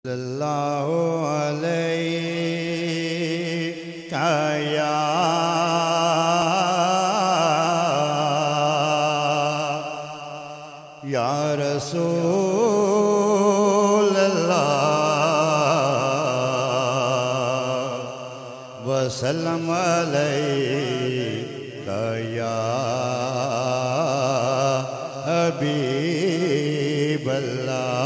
اللہ علیہ یا رسول اللہ وسلم علیہ یا حبیب اللہ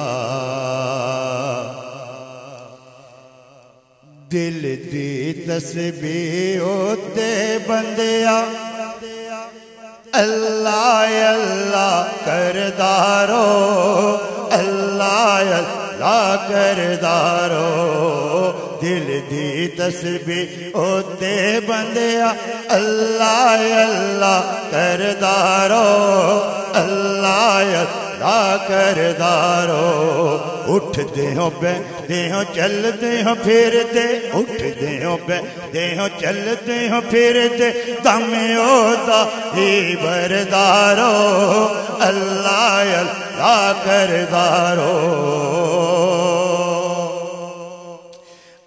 دل دی تسبیح تے بندیا اللہ اللہ کردارو اللہ اللہ کردارو دل دی تسبیح تے بندیا اللہ اللہ کردارو اللہ اللہ کردارو اٹھ دیوں دیوں چل دیوں پھر دے اٹھ دیوں دیوں چل دیوں پھر دے دم اودا ہی بردارو اللہ اللہ کردارو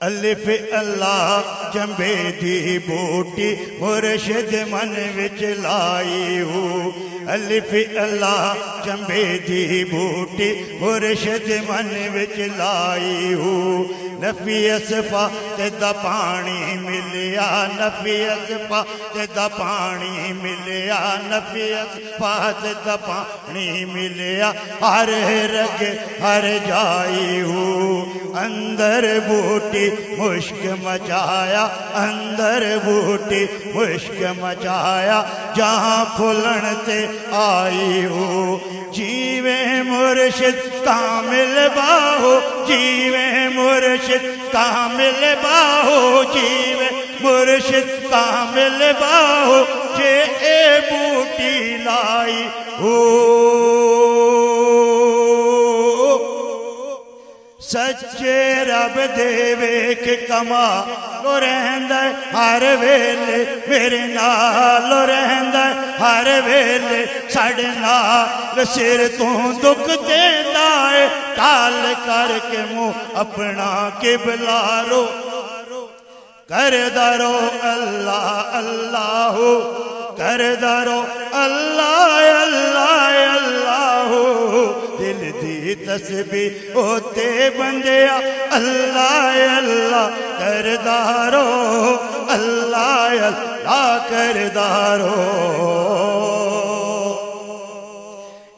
الف اللہ جنبے دی بوٹی مرشد من وچ لائی ہو الف اللہ جنبے دی بوٹی مرشد من وچ لائی ہو نفی اصفا تیدا پانی ملیا نفی اصفا تیدا پانی ملیا نفی اصفا تیدا پانی ملیا ہر رگ ہر جائی ہو اندر بوٹی مشک مچایا اندر بوٹی مشک مچایا جہاں پھلن تے آئی ہو جیوے مرشد کامل باہو جیوے مرشد کامل باہو جیوے مرشد کامل باہو جے اے بوٹی لائی ہو سچے رب دے ویکھ کما لو رہندہ ہر ویلے میرے نال رہندہ ہر ویلے ساڑے نال سر تو دکھ دیندہ ہے ٹال کر کے منہ اپنا قبلہ رو کردارو اللہ اللہ کردارو اللہ اللہ اللہ دل دی تسبیح ہوتے بندیا اللہ اللہ کردارو اللہ اللہ کردارو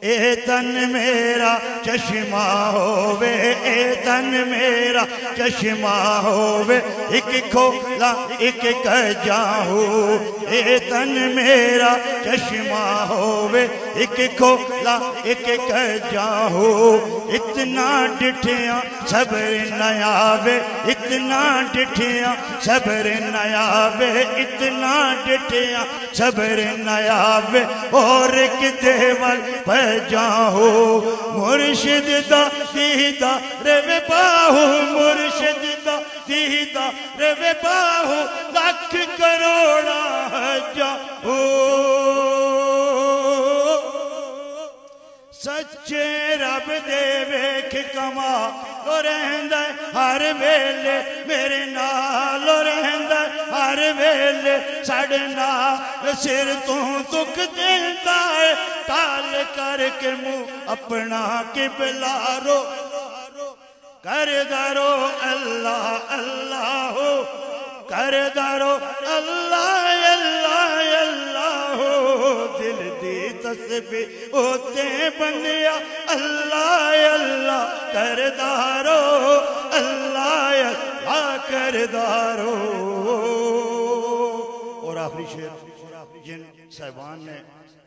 اے تن میرا چشمہ ہووے اے تن میرا چشمہ ہووے ایک کھولا ایک کجاں ہو اے تن میرا چشمہ ہووے ایک کھولا ایک کجاں ہو اتنا ڈٹھیاں صبر نہ آوے اتنا ڈٹھیاں صبر نہ آوے اتنا ڈٹھیاں صبر نہ آوے اور ایک دیوال جاہو مرشد دا دیدہ روے باہو مرشد دا دیدہ روے باہو لاکھ کروڑا جاہو سچے رب دے ویکھ کما لو رہندہ ہر ویلے میرے نال رہندہ ہر ویلے ساڑے نال سر تو دکھ دیندہ ہے ٹال کر کے منہ اپنا قبلہ رو کردارو اللہ اللہ کردارو اللہ اللہ اللہ دل دی تسبیح ہوتے بندیا اللہ اللہ کردارو اللہ اللہ کردارو اور آخری شعر جن صاحبان نے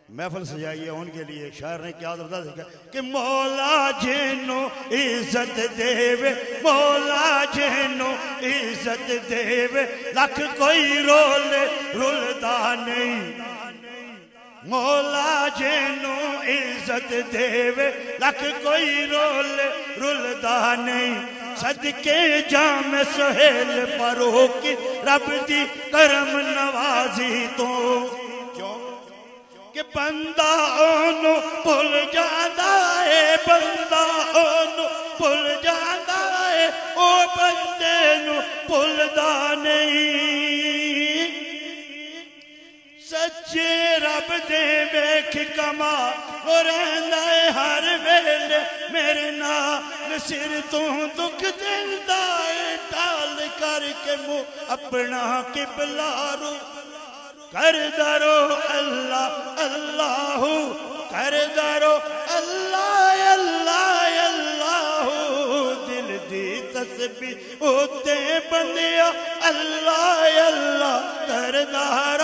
محفل سجائی ہے ان کے لیے شاعر نے کیا بتا سکا کہ مولا جنو عزت دیوے مولا جنو عزت دیوے لکھ کوئی رولے رولدہ نہیں مولا جنو عزت دیوے لکھ کوئی رولے رولدہ نہیں صدقے جام سہیل فاروقی رب دی کرم نوازی تو کہ بندہ اونو بھول جاتا ہے بندہ اونو بھول جاتا ہے بھولدا نہیں سچے رب دے ویکھ کمال رہندا ہے ہر ویلے میرے نال سر تو دکھ دیندا ہے ٹال کر کے منہ اپنا قبلہ رو کر درو اللہ اللہ کر درو اللہ اللہ اللہ دل دی تسبیح ہوتے بندیا اللہ اللہ کر درو